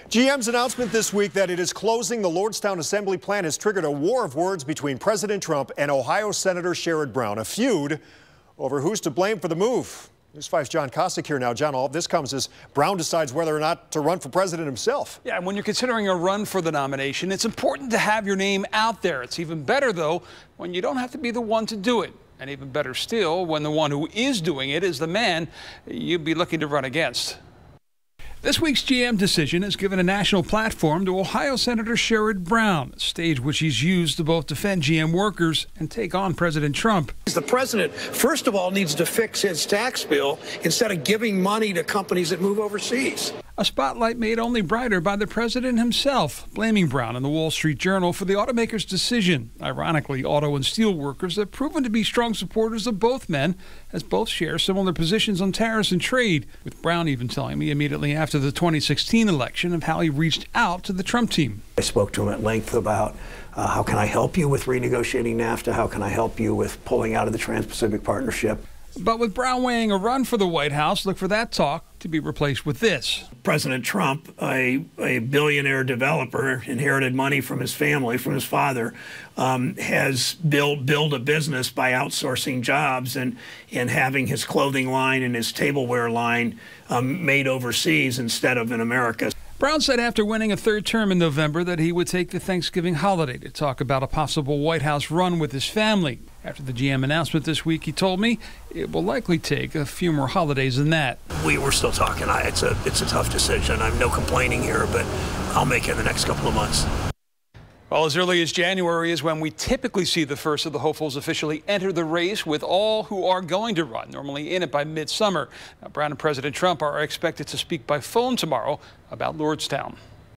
GM's announcement this week that it is closing the Lordstown assembly plant has triggered a war of words between President Trump and Ohio Senator Sherrod Brown, a feud over who's to blame for the move. News 5's John Kosick here now. John, all of this comes as Brown decides whether or not to run for president himself. Yeah, and when you're considering a run for the nomination, it's important to have your name out there. It's even better, though, when you don't have to be the one to do it. And even better still, when the one who is doing it is the man you'd be looking to run against. This week's GM decision has given a national platform to Ohio Senator Sherrod Brown, a stage which he's used to both defend GM workers and take on President Trump. The president, first of all, needs to fix his tax bill instead of giving money to companies that move overseas. A spotlight made only brighter by the president himself, blaming Brown in the Wall Street Journal for the automaker's decision. Ironically, auto and steel workers have proven to be strong supporters of both men, as both share similar positions on tariffs and trade, with Brown even telling me immediately after the 2016 election of how he reached out to the Trump team. I spoke to him at length about how can I help you with renegotiating NAFTA, how can I help you with pulling out of the Trans-Pacific Partnership. But with Brown weighing a run for the White House, look for that talk to be replaced with this. President Trump, a billionaire developer, inherited money from his family, from his father, has built a business by outsourcing jobs and having his clothing line and his tableware line made overseas instead of in America. Brown said after winning a third term in November that he would take the Thanksgiving holiday to talk about a possible White House run with his family. After the GM announcement this week, he told me it will likely take a few more holidays than that. We're still talking. It's a tough decision. I'm no complaining here, but I'll make it in the next couple of months. Well, as early as January is when we typically see the first of the hopefuls officially enter the race, with all who are going to run, normally in it by midsummer. Now, Brown and President Trump are expected to speak by phone tomorrow about Lordstown.